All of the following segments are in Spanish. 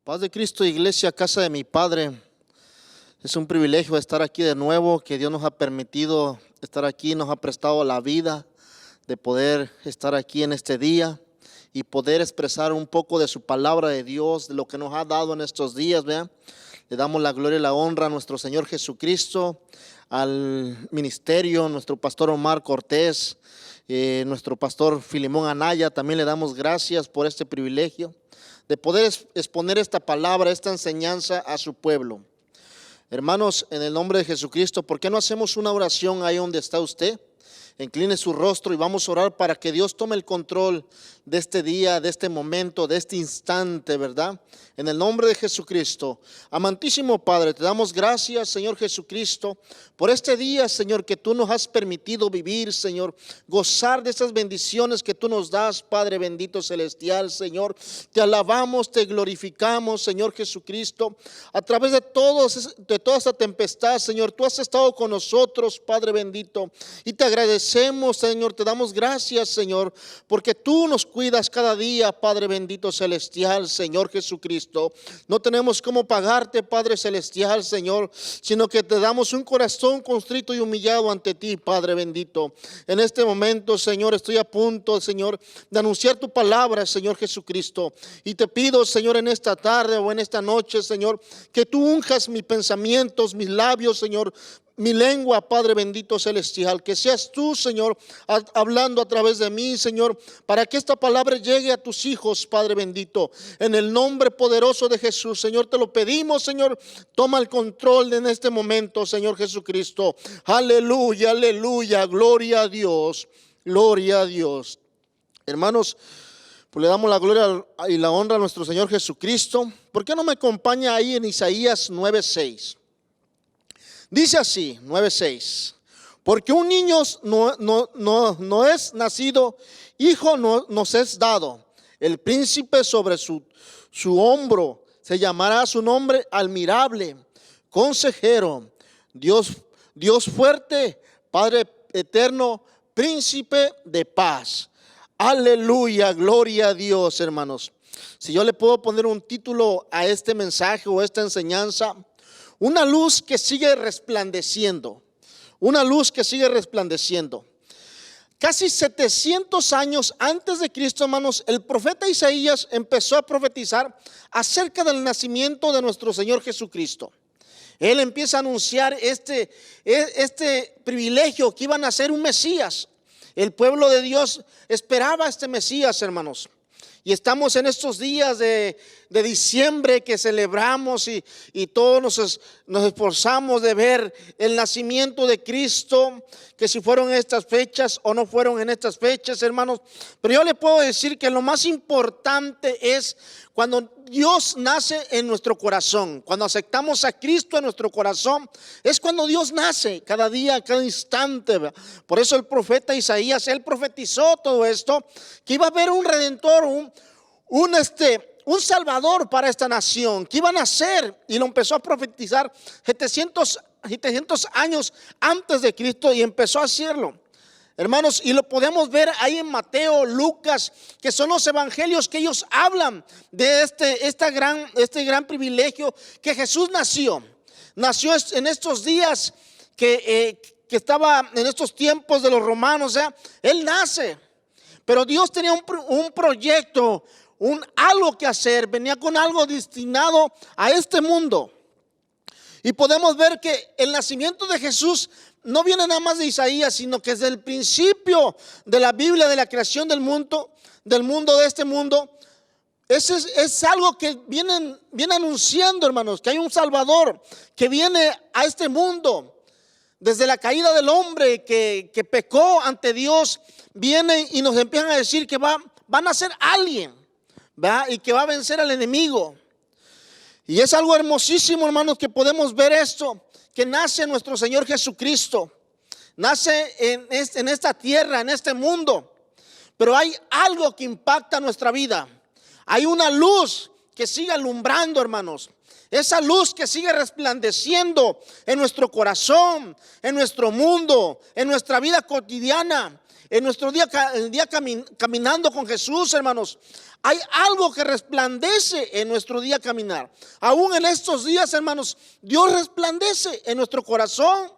Paz de Cristo, Iglesia, casa de mi Padre. Es un privilegio estar aquí de nuevo, que Dios nos ha permitido estar aquí, nos ha prestado la vida de poder estar aquí en este día y poder expresar un poco de su palabra de Dios, de lo que nos ha dado en estos días, ¿verdad? Le damos la gloria y la honra a nuestro Señor Jesucristo, al ministerio, nuestro pastor Omar Cortés, nuestro pastor Filimón Anaya. También le damos gracias por este privilegio de poder exponer esta palabra, esta enseñanza a su pueblo. Hermanos, en el nombre de Jesucristo, ¿por qué no hacemos una oración ahí donde está usted? Incline su rostro y vamos a orar para que Dios tome el control de este día, de este momento, de este instante, ¿verdad? En el nombre de Jesucristo. Amantísimo Padre, te damos gracias, Señor Jesucristo, por este día, Señor, que tú nos has permitido vivir, Señor, gozar de estas bendiciones que tú nos das, Padre bendito celestial, Señor. Te alabamos, te glorificamos, Señor Jesucristo, a través de toda esta tempestad, Señor. Tú has estado con nosotros, Padre bendito, y te agradecemos, Señor. Te damos gracias, Señor, porque tú nos cuidas cada día, Padre bendito celestial, Señor Jesucristo. No tenemos cómo pagarte, Padre celestial, Señor, sino que te damos un corazón contrito y humillado ante ti, Padre bendito. En este momento, Señor, estoy a punto, Señor, de anunciar tu palabra, Señor Jesucristo. Y te pido, Señor, en esta tarde o en esta noche, Señor, que tú unjas mis pensamientos, mis labios, Señor, mi lengua, Padre bendito celestial, que seas tú, Señor, hablando a través de mí, Señor, para que esta palabra llegue a tus hijos, Padre bendito, en el nombre poderoso de Jesús. Señor, te lo pedimos, Señor, toma el control en este momento, Señor Jesucristo. Aleluya, aleluya, gloria a Dios, gloria a Dios. Hermanos, pues le damos la gloria y la honra a nuestro Señor Jesucristo. ¿Por qué no me acompaña ahí en Isaías 9:6? Dice así, 9:6: porque un niño no es nacido, hijo nos es dado, el príncipe sobre su hombro, se llamará su nombre admirable, consejero, Dios fuerte, Padre eterno, príncipe de paz. Aleluya, gloria a Dios, hermanos. Si yo le puedo poner un título a este mensaje o esta enseñanza: una luz que sigue resplandeciendo. Una luz que sigue resplandeciendo. Casi 700 años antes de Cristo, hermanos, el profeta Isaías empezó a profetizar acerca del nacimiento de nuestro Señor Jesucristo. Él empieza a anunciar este privilegio, que iban a ser un Mesías. El pueblo de Dios esperaba a este Mesías, hermanos. Y estamos en estos días de diciembre que celebramos y todos nos esforzamos de ver el nacimiento de Cristo, que si fueron en estas fechas o no fueron en estas fechas, hermanos. Pero yo le puedo decir que lo más importante es cuando Dios nace en nuestro corazón, cuando aceptamos a Cristo en nuestro corazón, es cuando Dios nace cada día, cada instante. Por eso el profeta Isaías, él profetizó todo esto, que iba a haber un redentor, un salvador para esta nación, que iba a nacer, y lo empezó a profetizar 700 años antes de Cristo, y empezó a hacerlo, hermanos. Y lo podemos ver ahí en Mateo, Lucas, que son los evangelios que ellos hablan de este gran privilegio, que Jesús nació en estos días que estaba en estos tiempos de los romanos. Él nace, pero Dios tenía un proyecto, algo que hacer. Venía con algo destinado a este mundo. Y podemos ver que el nacimiento de Jesús no viene nada más de Isaías, sino que desde el principio de la Biblia, de la creación del mundo de este mundo, es algo que viene anunciando, hermanos, que hay un Salvador que viene a este mundo. Desde la caída del hombre que pecó ante Dios, viene y nos empiezan a decir que va a nacer alguien, ¿verdad? Y que va a vencer al enemigo. Y es algo hermosísimo, hermanos, que podemos ver esto, que nace nuestro Señor Jesucristo, nace en esta tierra, en este mundo. Pero hay algo que impacta nuestra vida. Hay una luz que sigue alumbrando, hermanos. Esa luz que sigue resplandeciendo en nuestro corazón, en nuestro mundo, en nuestra vida cotidiana. En nuestro día, caminando con Jesús, hermanos, hay algo que resplandece en nuestro día caminar. Aún en estos días, hermanos, Dios resplandece en nuestro corazón,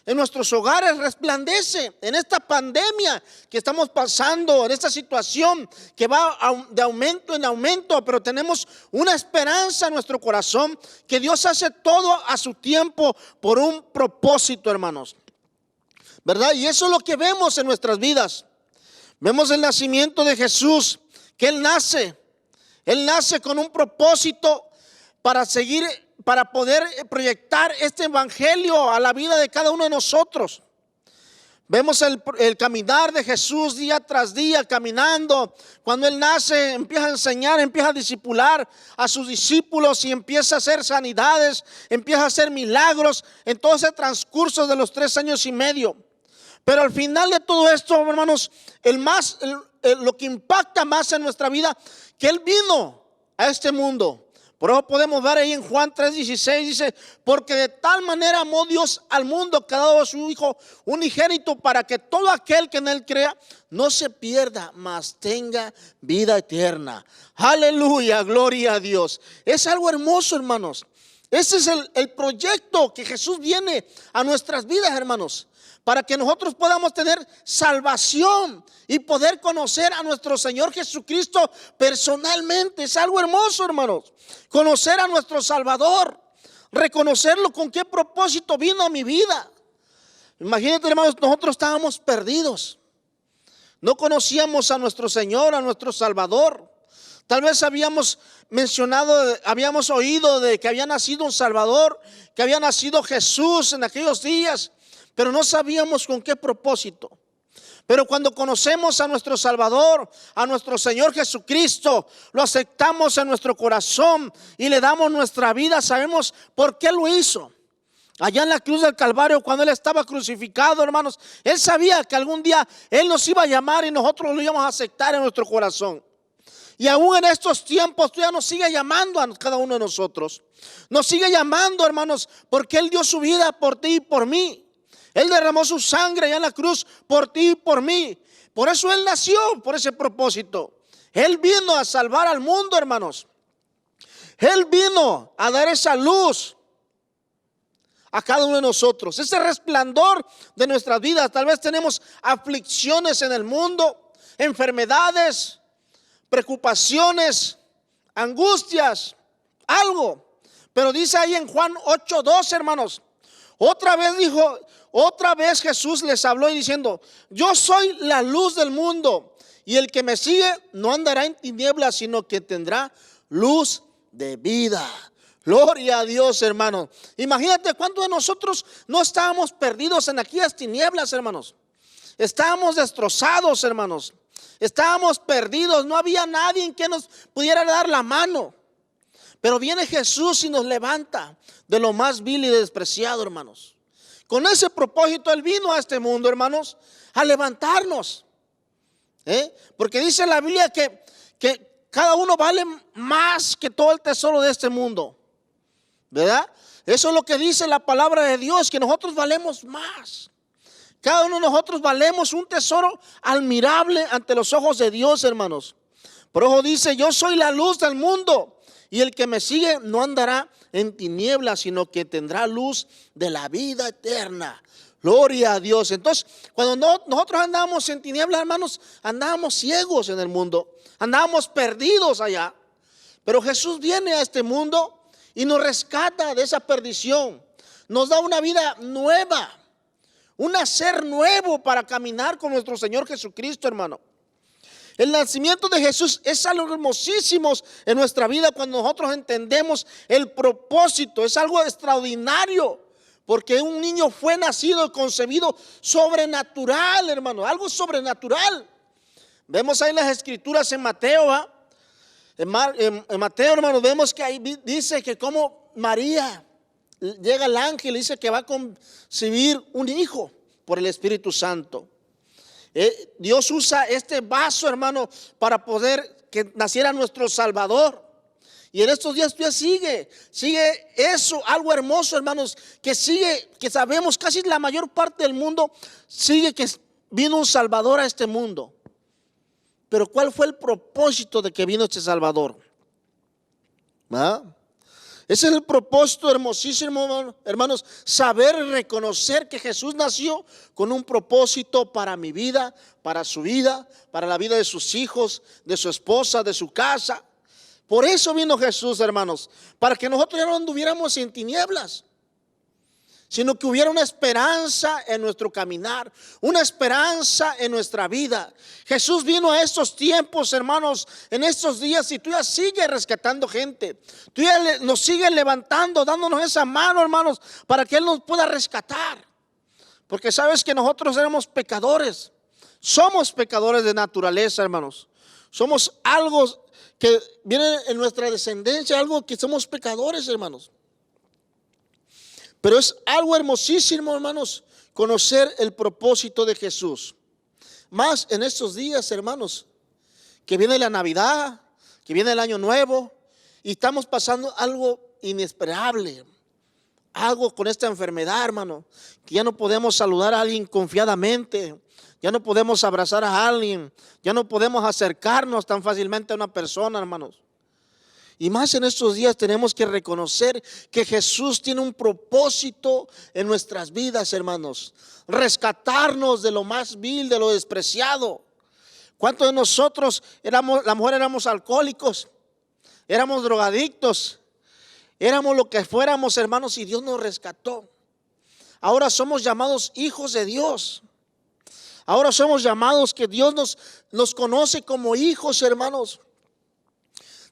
en nuestros hogares, resplandece en esta pandemia que estamos pasando, en esta situación que va de aumento en aumento, pero tenemos una esperanza en nuestro corazón que Dios hace todo a su tiempo por un propósito, hermanos, ¿verdad? Y eso es lo que vemos en nuestras vidas. Vemos el nacimiento de Jesús, que Él nace con un propósito para poder proyectar este evangelio a la vida de cada uno de nosotros. Vemos el caminar de Jesús día tras día, caminando. Cuando Él nace, empieza a enseñar, empieza a discipular a sus discípulos y empieza a hacer sanidades, empieza a hacer milagros en todo ese transcurso de los 3 años y medio. Pero al final de todo esto, hermanos, lo que impacta más en nuestra vida, que Él vino a este mundo. Por eso podemos ver ahí en Juan 3:16, dice: porque de tal manera amó Dios al mundo que ha dado a su Hijo unigénito, para que todo aquel que en Él crea no se pierda, mas tenga vida eterna. Aleluya, gloria a Dios. Es algo hermoso, hermanos. Ese es el proyecto que Jesús viene a nuestras vidas, hermanos, para que nosotros podamos tener salvación y poder conocer a nuestro Señor Jesucristo personalmente. Es algo hermoso, hermanos, conocer a nuestro Salvador, reconocerlo, con qué propósito vino a mi vida. Imagínate, hermanos, nosotros estábamos perdidos, no conocíamos a nuestro Señor, a nuestro Salvador. Tal vez habíamos oído de que había nacido un Salvador, que había nacido Jesús en aquellos días, pero no sabíamos con qué propósito. Pero cuando conocemos a nuestro Salvador, a nuestro Señor Jesucristo, lo aceptamos en nuestro corazón y le damos nuestra vida, sabemos por qué lo hizo. Allá en la cruz del Calvario, cuando Él estaba crucificado, hermanos, Él sabía que algún día Él nos iba a llamar y nosotros lo íbamos a aceptar en nuestro corazón. Y aún en estos tiempos todavía nos sigue llamando a cada uno de nosotros. Nos sigue llamando, hermanos, porque Él dio su vida por ti y por mí. Él derramó su sangre allá en la cruz por ti y por mí. Por eso Él nació, por ese propósito. Él vino a salvar al mundo, hermanos. Él vino a dar esa luz a cada uno de nosotros, ese resplandor de nuestras vidas. Tal vez tenemos aflicciones en el mundo, enfermedades, preocupaciones, angustias, algo. Pero dice ahí en Juan 8:2, hermanos, otra vez Jesús les habló y diciendo: yo soy la luz del mundo, y el que me sigue no andará en tinieblas, sino que tendrá luz de vida. Gloria a Dios, hermanos. Imagínate cuántos de nosotros no estábamos perdidos en aquellas tinieblas, hermanos. Estábamos destrozados, hermanos. Estábamos perdidos, no había nadie en que nos pudiera dar la mano. Pero viene Jesús y nos levanta de lo más vil y despreciado, hermanos. Con ese propósito Él vino a este mundo, hermanos, a levantarnos. Porque dice la Biblia que cada uno vale más que todo el tesoro de este mundo, ¿verdad? Eso es lo que dice la palabra de Dios, que nosotros valemos más. Cada uno de nosotros valemos un tesoro admirable ante los ojos de Dios, hermanos. Por eso dice: yo soy la luz del mundo, y el que me sigue no andará en tinieblas, sino que tendrá luz de la vida eterna. Gloria a Dios. Entonces, cuando nosotros andábamos en tinieblas, hermanos, andábamos ciegos en el mundo, andábamos perdidos allá. Pero Jesús viene a este mundo y nos rescata de esa perdición. Nos da una vida nueva, un nacer nuevo para caminar con nuestro Señor Jesucristo, hermano. El nacimiento de Jesús es algo hermosísimo en nuestra vida cuando nosotros entendemos el propósito. Es algo extraordinario, porque un niño fue nacido y concebido sobrenatural, hermano, algo sobrenatural. Vemos ahí las escrituras en Mateo, ¿va? En Mateo, hermano, vemos que ahí dice que como María, llega el ángel y dice que va a concebir un hijo por el Espíritu Santo. Dios usa este vaso, hermano, para poder que naciera nuestro Salvador. Y en estos días todavía sigue eso, algo hermoso, hermanos, que sabemos casi la mayor parte del mundo sigue que vino un Salvador a este mundo. Pero ¿cuál fue el propósito de que vino este Salvador? ¿Ah? Ese es el propósito hermosísimo, hermanos, saber y reconocer que Jesús nació con un propósito para mi vida, para su vida, para la vida de sus hijos, de su esposa, de su casa. Por eso vino Jesús, hermanos, para que nosotros ya no anduviéramos en tinieblas, sino que hubiera una esperanza en nuestro caminar, una esperanza en nuestra vida. Jesús vino a estos tiempos, hermanos, en estos días, y tú ya sigues rescatando gente. Tú ya nos sigues levantando, dándonos esa mano, hermanos, para que Él nos pueda rescatar. Porque sabes que nosotros éramos pecadores. Somos pecadores de naturaleza, hermanos. Somos algo que viene en nuestra descendencia, algo que somos pecadores, hermanos. Pero es algo hermosísimo, hermanos, conocer el propósito de Jesús. Más en estos días, hermanos, que viene la Navidad, que viene el Año Nuevo, y estamos pasando algo inesperable. Algo con esta enfermedad, hermano, que ya no podemos saludar a alguien confiadamente, ya no podemos abrazar a alguien, ya no podemos acercarnos tan fácilmente a una persona, hermanos. Y más en estos días tenemos que reconocer que Jesús tiene un propósito en nuestras vidas, hermanos. Rescatarnos de lo más vil, de lo despreciado. ¿Cuántos de nosotros éramos, la mujer éramos alcohólicos, éramos drogadictos, éramos lo que fuéramos, hermanos, y Dios nos rescató? Ahora somos llamados hijos de Dios. Ahora somos llamados que Dios nos conoce como hijos, hermanos.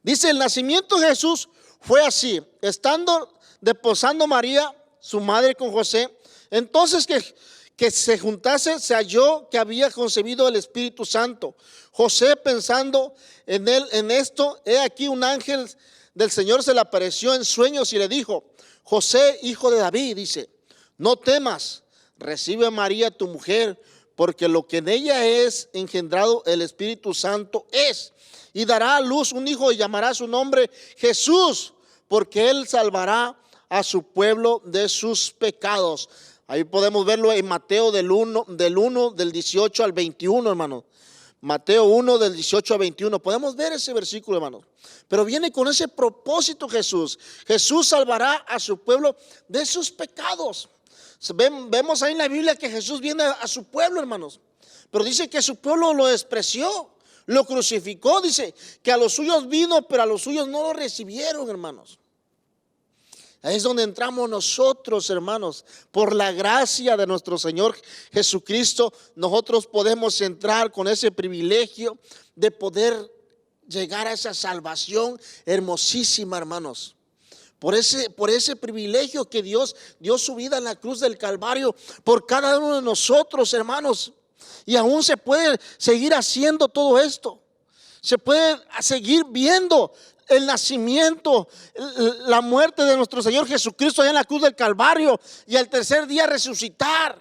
Dice, el nacimiento de Jesús fue así: estando desposando María, su madre, con José, entonces que se juntase, se halló que había concebido el Espíritu Santo. José, pensando en esto, he aquí un ángel del Señor se le apareció en sueños y le dijo: José, hijo de David, dice, no temas, recibe a María tu mujer, porque lo que en ella es engendrado el Espíritu Santo es. Y dará a luz un hijo y llamará su nombre Jesús, porque él salvará a su pueblo de sus pecados. Ahí podemos verlo en Mateo del 18 al 21, hermano. Mateo 1 del 18 al 21. Podemos ver ese versículo, hermano. Pero viene con ese propósito Jesús. Jesús salvará a su pueblo de sus pecados. Vemos ahí en la Biblia que Jesús viene a su pueblo, hermanos. Pero dice que su pueblo lo despreció, lo crucificó. Dice que a los suyos vino, pero a los suyos no lo recibieron, hermanos. Ahí es donde entramos nosotros, hermanos. Por la gracia de nuestro Señor Jesucristo, nosotros podemos entrar con ese privilegio de poder llegar a esa salvación hermosísima, hermanos. Por ese privilegio que Dios dio su vida en la cruz del Calvario por cada uno de nosotros, hermanos. Y aún se puede seguir haciendo todo esto. Se puede seguir viendo el nacimiento, la muerte de nuestro Señor Jesucristo allá en la cruz del Calvario, y al tercer día resucitar.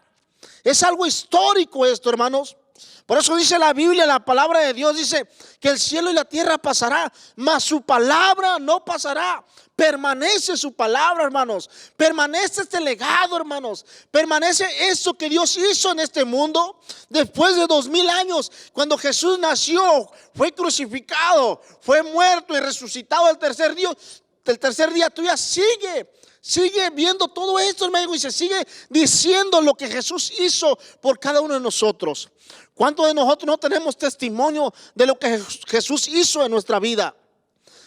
Es algo histórico esto, hermanos. Por eso dice la Biblia, la palabra de Dios dice que el cielo y la tierra pasará, mas su palabra no pasará. Permanece su palabra, hermanos. Permanece este legado, hermanos. Permanece eso que Dios hizo en este mundo después de 2000 años. Cuando Jesús nació, fue crucificado, fue muerto y resucitado el tercer día. El tercer día todavía sigue viendo todo esto, hermano, y se sigue diciendo lo que Jesús hizo por cada uno de nosotros. ¿Cuántos de nosotros no tenemos testimonio de lo que Jesús hizo en nuestra vida?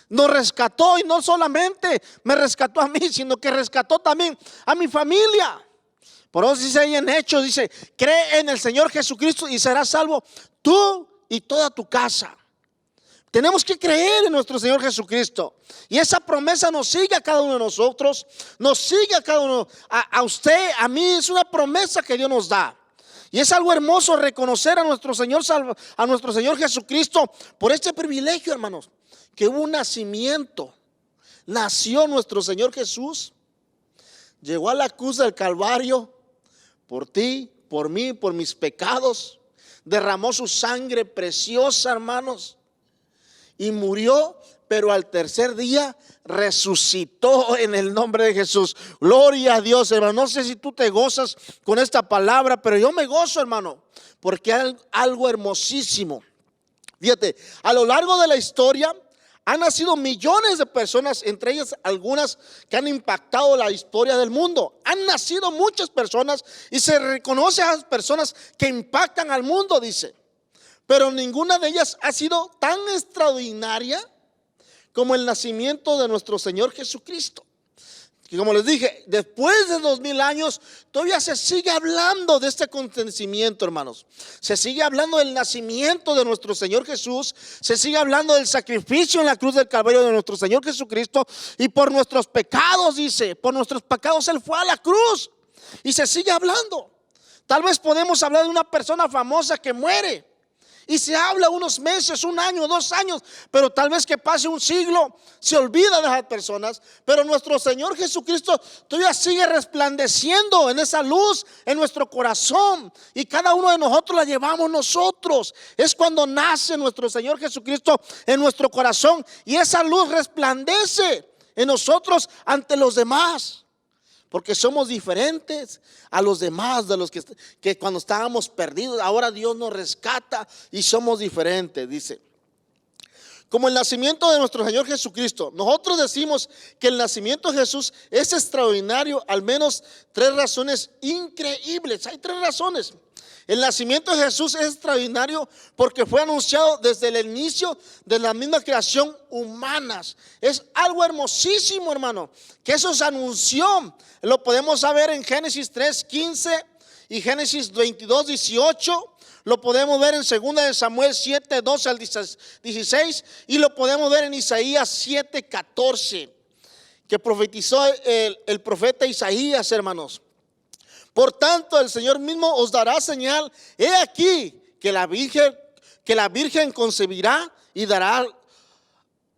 Nos rescató, y no solamente me rescató a mí, sino que rescató también a mi familia. Por eso dice ahí en Hechos, dice, cree en el Señor Jesucristo y serás salvo tú y toda tu casa. Tenemos que creer en nuestro Señor Jesucristo. Y esa promesa nos sigue a cada uno de nosotros, nos sigue a cada uno, a usted, a mí. Es una promesa que Dios nos da. Y es algo hermoso reconocer a nuestro Señor Jesucristo por este privilegio, hermanos. Que hubo un nacimiento, nació nuestro Señor Jesús, llegó a la cruz del Calvario por ti, por mí, por mis pecados, derramó su sangre preciosa, hermanos, y murió pero al tercer día resucitó en el nombre de Jesús. Gloria a Dios, hermano. No sé si tú te gozas con esta palabra, pero yo me gozo, hermano, porque hay algo hermosísimo. Fíjate, a lo largo de la historia han nacido millones de personas, entre ellas algunas que han impactado la historia del mundo. Han nacido muchas personas y se reconoce a las personas que impactan al mundo, dice. Pero ninguna de ellas ha sido tan extraordinaria como el nacimiento de nuestro Señor Jesucristo. Y como les dije, después de 2000 años todavía se sigue hablando de este acontecimiento, hermanos. Se sigue hablando del nacimiento de nuestro Señor Jesús. Se sigue hablando del sacrificio en la cruz del Calvario de nuestro Señor Jesucristo. Y por nuestros pecados, dice, por nuestros pecados Él fue a la cruz. Y se sigue hablando. Tal vez podemos hablar de una persona famosa que muere y se habla unos meses, un año, 2 años, pero tal vez que pase un siglo, se olvida de esas personas. Pero nuestro Señor Jesucristo todavía sigue resplandeciendo en esa luz en nuestro corazón, y cada uno de nosotros la llevamos nosotros. Es cuando nace nuestro Señor Jesucristo en nuestro corazón, y esa luz resplandece en nosotros ante los demás. Porque somos diferentes a los demás, de los que cuando estábamos perdidos. Ahora Dios nos rescata y somos diferentes, dice. Como el nacimiento de nuestro Señor Jesucristo, nosotros decimos que el nacimiento de Jesús es extraordinario, al menos 3 razones increíbles. Hay 3 razones. El nacimiento de Jesús es extraordinario porque fue anunciado desde el inicio de la misma creación humana. Es algo hermosísimo, hermano, que eso se anunció. Lo podemos saber en Génesis 3:15 y Génesis 22:18. Lo podemos ver en 2 Samuel 7:12 al 16, y lo podemos ver en Isaías 7:14, que profetizó el profeta Isaías, hermanos. Por tanto, el Señor mismo os dará señal. He aquí que la Virgen concebirá y dará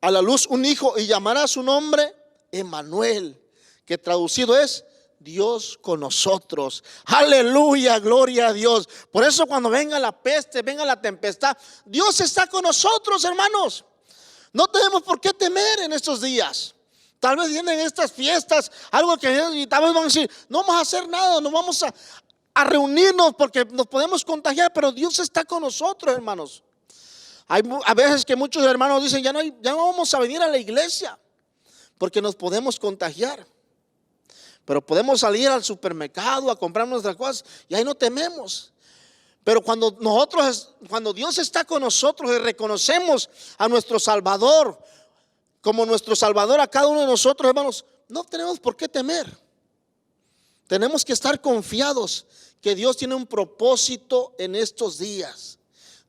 a la luz un hijo, y llamará su nombre Emmanuel, que traducido es Dios con nosotros. Aleluya, gloria a Dios. Por eso cuando venga la peste, venga la tempestad, Dios está con nosotros, hermanos. No tenemos por qué temer en estos días. Tal vez vienen estas fiestas, algo que y tal vez van a decir, no vamos a hacer nada, no vamos a reunirnos porque nos podemos contagiar, pero Dios está con nosotros, hermanos. Hay a veces que muchos hermanos dicen, ya no vamos a venir a la iglesia porque nos podemos contagiar. Pero podemos salir al supermercado a comprar nuestras cosas y ahí no tememos. Pero cuando Dios está con nosotros y reconocemos a nuestro Salvador como nuestro Salvador a cada uno de nosotros, hermanos, no tenemos por qué temer. Tenemos que estar confiados que Dios tiene un propósito en estos días.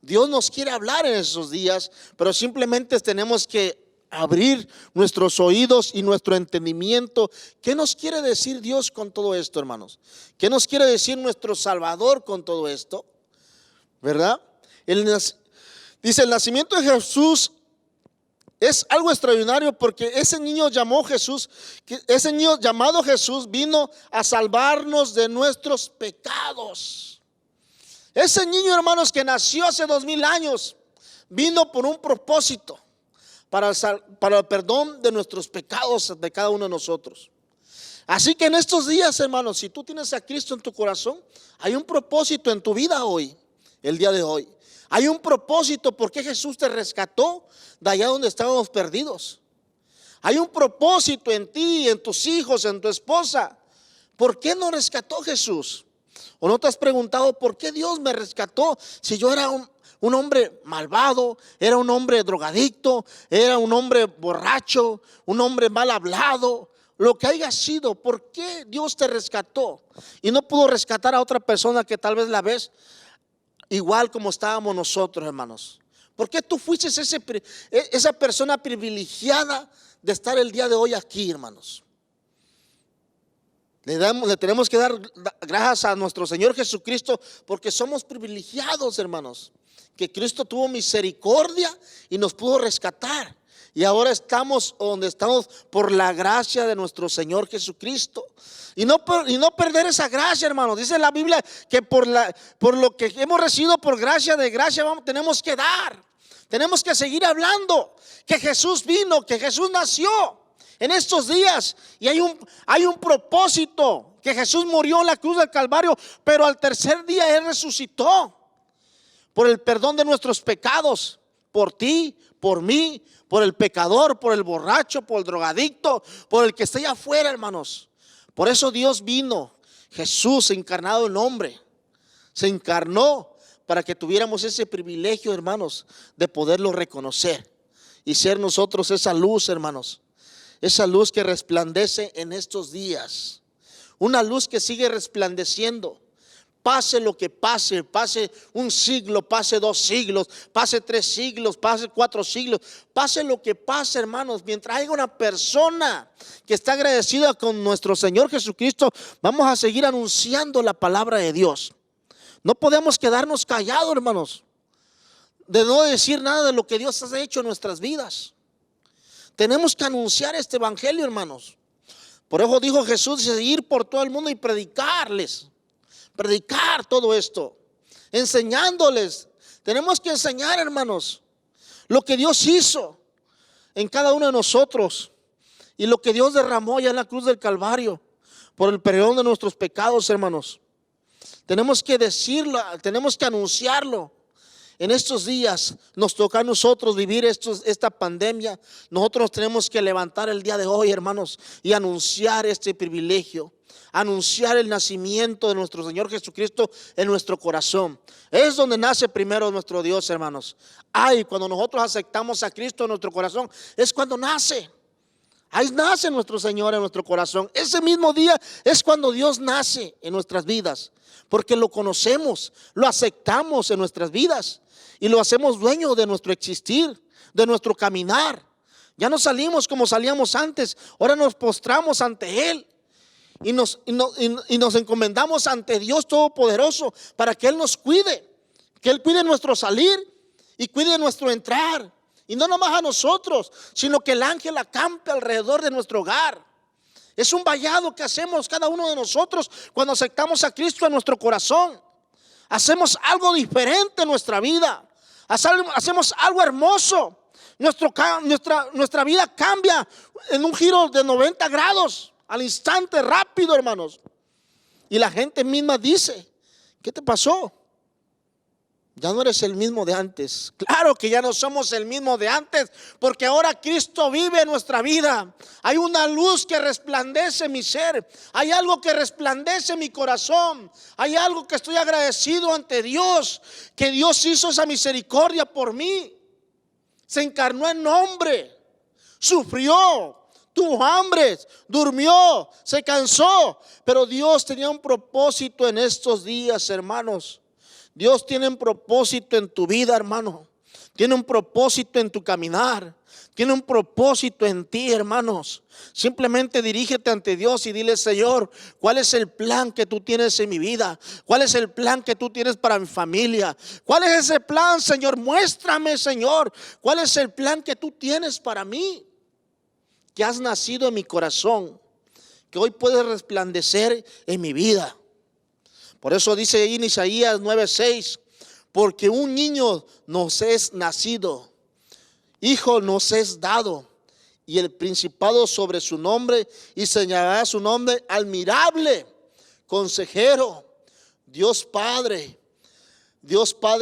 Dios nos quiere hablar en esos días, pero simplemente tenemos que abrir nuestros oídos y nuestro entendimiento. ¿Qué nos quiere decir Dios con todo esto, hermanos? ¿Qué nos quiere decir nuestro Salvador con todo esto? ¿Verdad? Dice, el nacimiento de Jesús es algo extraordinario porque ese niño llamado Jesús vino a salvarnos de nuestros pecados. Ese niño, hermanos, que nació hace 2000 años, vino por un propósito, para el perdón de nuestros pecados de cada uno de nosotros. Así que en estos días, hermanos, si tú tienes a Cristo en tu corazón, hay un propósito en tu vida hoy, el día de hoy. Hay un propósito porque Jesús te rescató de allá donde estábamos perdidos. Hay un propósito en ti, en tus hijos, en tu esposa. ¿Por qué nos rescató Jesús? ¿O no te has preguntado por qué Dios me rescató si yo era un hombre malvado, era un hombre drogadicto, era un hombre borracho, un hombre mal hablado? Lo que haya sido, ¿por qué Dios te rescató? Y no pudo rescatar a otra persona que tal vez la ves igual como estábamos nosotros, hermanos. ¿Por qué tú fuiste esa persona privilegiada de estar el día de hoy aquí, hermanos? Le tenemos que dar gracias a nuestro Señor Jesucristo porque somos privilegiados, hermanos. Que Cristo tuvo misericordia y nos pudo rescatar. Y ahora estamos donde estamos por la gracia de nuestro Señor Jesucristo. Y no perder esa gracia, hermanos. Dice la Biblia que por lo que hemos recibido por gracia, de gracia tenemos que dar. Tenemos que seguir hablando que Jesús vino, que Jesús nació en estos días. Y hay un propósito, que Jesús murió en la cruz del Calvario, pero al tercer día Él resucitó por el perdón de nuestros pecados, por ti, por mí, por el pecador, por el borracho, por el drogadicto, por el que esté allá afuera, hermanos. Por eso Dios vino, Jesús encarnado en hombre, se encarnó para que tuviéramos ese privilegio, hermanos, de poderlo reconocer y ser nosotros esa luz, hermanos, esa luz que resplandece en estos días, una luz que sigue resplandeciendo. Pase lo que pase, pase un siglo, pase 2 siglos, pase 3 siglos, pase 4 siglos, pase lo que pase, hermanos, mientras haya una persona que está agradecida con nuestro Señor Jesucristo, vamos a seguir anunciando la palabra de Dios. No podemos quedarnos callados, hermanos, de no decir nada de lo que Dios ha hecho en nuestras vidas. Tenemos que anunciar este evangelio, hermanos. Por eso dijo Jesús, ir por todo el mundo y predicarles. Predicar todo esto, enseñándoles. Tenemos que enseñar, hermanos, lo que Dios hizo en cada uno de nosotros y lo que Dios derramó ya en la cruz del Calvario por el perdón de nuestros pecados, hermanos. Tenemos que decirlo, tenemos que anunciarlo. En estos días nos toca a nosotros vivir esta pandemia. Nosotros tenemos que levantar el día de hoy, hermanos, y anunciar este privilegio. Anunciar el nacimiento de nuestro Señor Jesucristo en nuestro corazón. Es donde nace primero nuestro Dios, hermanos. Cuando nosotros aceptamos a Cristo en nuestro corazón, es cuando nace. Ahí nace nuestro Señor en nuestro corazón. Ese mismo día es cuando Dios nace en nuestras vidas, porque lo conocemos, lo aceptamos en nuestras vidas y lo hacemos dueño de nuestro existir, de nuestro caminar. Ya no salimos como salíamos antes, ahora nos postramos ante Él. Y nos encomendamos ante Dios Todopoderoso para que Él nos cuide, que Él cuide nuestro salir y cuide nuestro entrar. Y no nomás a nosotros, sino que el ángel acampe alrededor de nuestro hogar. Es un vallado que hacemos cada uno de nosotros cuando aceptamos a Cristo en nuestro corazón. Hacemos algo diferente en nuestra vida. Hacemos algo hermoso. Nuestra vida cambia en un giro de 90 grados. Al instante, rápido, hermanos. Y la gente misma dice: ¿qué te pasó? Ya no eres el mismo de antes. Claro que ya no somos el mismo de antes, porque ahora Cristo vive en nuestra vida. Hay una luz que resplandece mi ser. Hay algo que resplandece mi corazón. Hay algo que estoy agradecido ante Dios, que Dios hizo esa misericordia por mí. Se encarnó en hombre, sufrió, tuvo hambre, durmió, se cansó, pero Dios tenía un propósito en estos días, hermanos. Dios tiene un propósito en tu vida, hermano. Tiene un propósito en tu caminar. Tiene un propósito en ti, hermanos. Simplemente dirígete ante Dios y dile: Señor, ¿cuál es el plan que tú tienes en mi vida? ¿Cuál es el plan que tú tienes para mi familia? ¿Cuál es ese plan, Señor? Muéstrame, Señor, ¿cuál es el plan que tú tienes para mí? Que has nacido en mi corazón, que hoy puedes resplandecer en mi vida. Por eso dice ahí en Isaías 9:6: porque un niño nos es nacido, hijo nos es dado, y el principado sobre su nombre, y señalará su nombre admirable, consejero, Dios Padre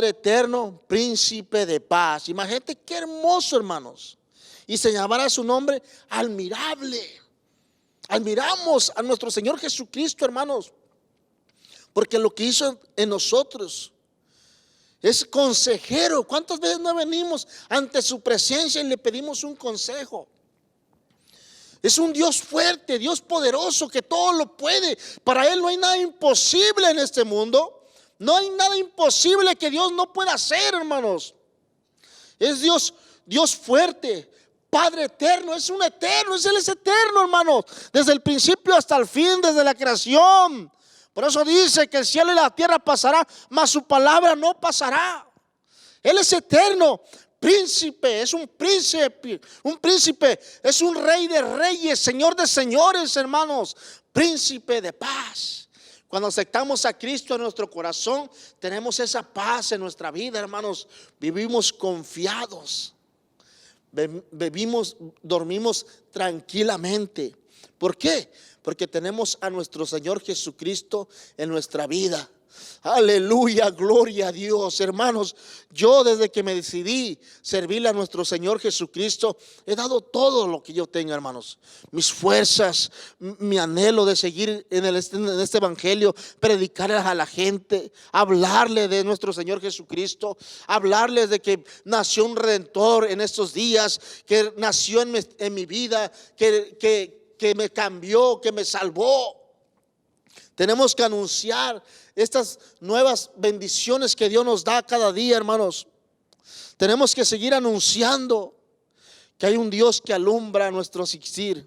eterno, príncipe de paz. Imagínate qué hermoso, hermanos. Y se llamará su nombre admirable. Admiramos a nuestro Señor Jesucristo, hermanos, porque lo que hizo en nosotros es consejero. ¿Cuántas veces no venimos ante su presencia y le pedimos un consejo? Es un Dios fuerte, Dios poderoso, que todo lo puede. Para Él no hay nada imposible en este mundo. No hay nada imposible que Dios no pueda hacer, hermanos. Es Dios fuerte, Padre eterno, es un eterno, Él es eterno, hermanos, desde el principio hasta el fin, desde la creación. Por eso dice que el cielo y la tierra pasará, mas su palabra no pasará. Él es eterno, príncipe, es un príncipe, es un rey de reyes, señor de señores, hermanos, príncipe de paz. Cuando aceptamos a Cristo en nuestro corazón, tenemos esa paz en nuestra vida, hermanos. Vivimos confiados. Dormimos tranquilamente. ¿Por qué? Porque tenemos a nuestro Señor Jesucristo en nuestra vida. Aleluya, gloria a Dios. Hermanos, yo desde que me decidí servirle a nuestro Señor Jesucristo, he dado todo lo que yo tengo, hermanos. Mis fuerzas, mi anhelo de seguir en este evangelio, predicarle a la gente, hablarle de nuestro Señor Jesucristo, hablarles de que nació un Redentor en estos días, que nació en mi vida, que me cambió, que me salvó. Tenemos que anunciar estas nuevas bendiciones que Dios nos da cada día, hermanos. Tenemos que seguir anunciando que hay un Dios que alumbra nuestro existir.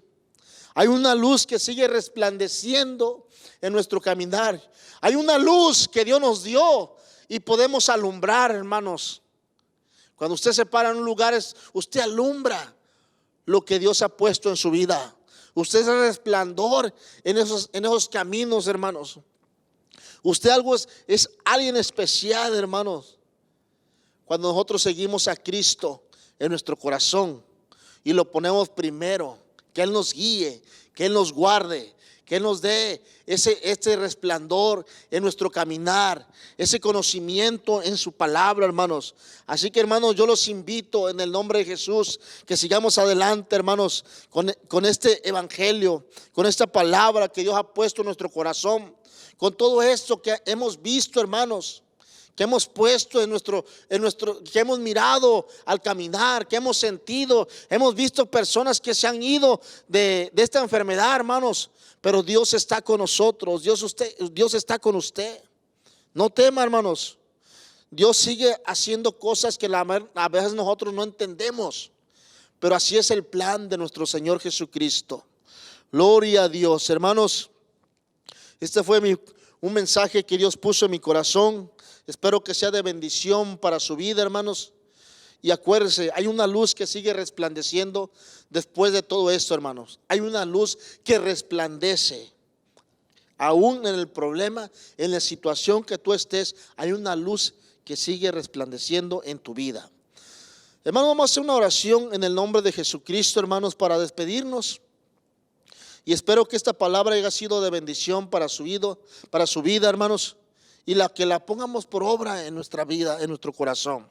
Hay una luz que sigue resplandeciendo en nuestro caminar. Hay una luz que Dios nos dio y podemos alumbrar, hermanos. Cuando usted se para en un lugar, usted alumbra lo que Dios ha puesto en su vida. Usted es el resplandor en esos caminos, hermanos. Usted es alguien especial, hermanos. Cuando nosotros seguimos a Cristo en nuestro corazón y lo ponemos primero, que Él nos guíe, que Él nos guarde, que Él nos dé ese resplandor en nuestro caminar, ese conocimiento en su palabra, hermanos. Así que, hermanos, yo los invito en el nombre de Jesús que sigamos adelante, hermanos, con este evangelio, con esta palabra que Dios ha puesto en nuestro corazón, con todo esto que hemos visto, hermanos, que hemos puesto que hemos mirado al caminar, que hemos sentido, hemos visto personas que se han ido de esta enfermedad, hermanos. Pero Dios está con nosotros, Dios está con usted. No tema, hermanos. Dios sigue haciendo cosas que a veces nosotros no entendemos, pero así es el plan de nuestro Señor Jesucristo. Gloria a Dios, hermanos. Este fue un mensaje que Dios puso en mi corazón. Espero que sea de bendición para su vida, hermanos. Y acuérdense, hay una luz que sigue resplandeciendo después de todo esto, hermanos. Hay una luz que resplandece. Aún en el problema, en la situación que tú estés, hay una luz que sigue resplandeciendo en tu vida. Hermanos, vamos a hacer una oración en el nombre de Jesucristo, hermanos, para despedirnos. Y espero que esta palabra haya sido de bendición para su vida, hermanos. Y que la pongamos por obra en nuestra vida, en nuestro corazón.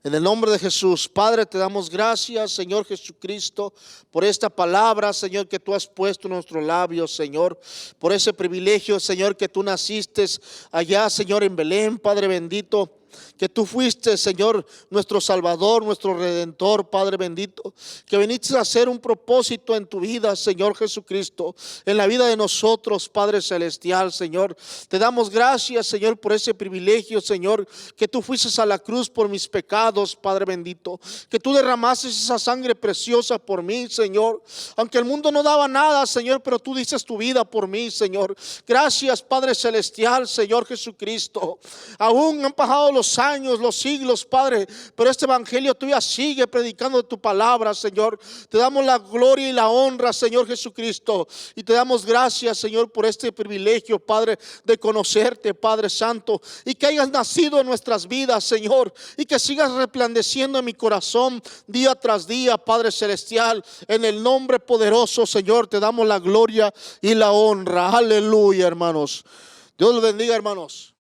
En el nombre de Jesús, Padre, te damos gracias, Señor Jesucristo, por esta palabra, Señor, que tú has puesto en nuestros labios, Señor, por ese privilegio, Señor, que tú naciste allá, Señor, en Belén, Padre bendito, que tú fuiste, Señor, nuestro Salvador, nuestro Redentor, Padre bendito, que viniste a hacer un propósito en tu vida, Señor Jesucristo, en la vida de nosotros, Padre celestial, Señor. Te damos gracias, Señor, por ese privilegio, Señor, que tú fuiste a la cruz por mis pecados, Padre bendito, que tú derramaste esa sangre preciosa por mí, Señor, aunque el mundo no daba nada, Señor, pero tú dices tu vida por mí, Señor. Gracias, Padre celestial, Señor Jesucristo. Aún han pasado los años, los siglos, Padre, pero este evangelio tuyo sigue predicando tu palabra, Señor. Te damos la gloria y la honra, Señor Jesucristo, y te damos gracias, Señor, por este privilegio, Padre, de conocerte, Padre Santo, y que hayas nacido en nuestras vidas, Señor, y que sigas resplandeciendo en mi corazón día tras día, Padre celestial. En el nombre poderoso, Señor, te damos la gloria y la honra. Aleluya, hermanos. Dios los bendiga, hermanos.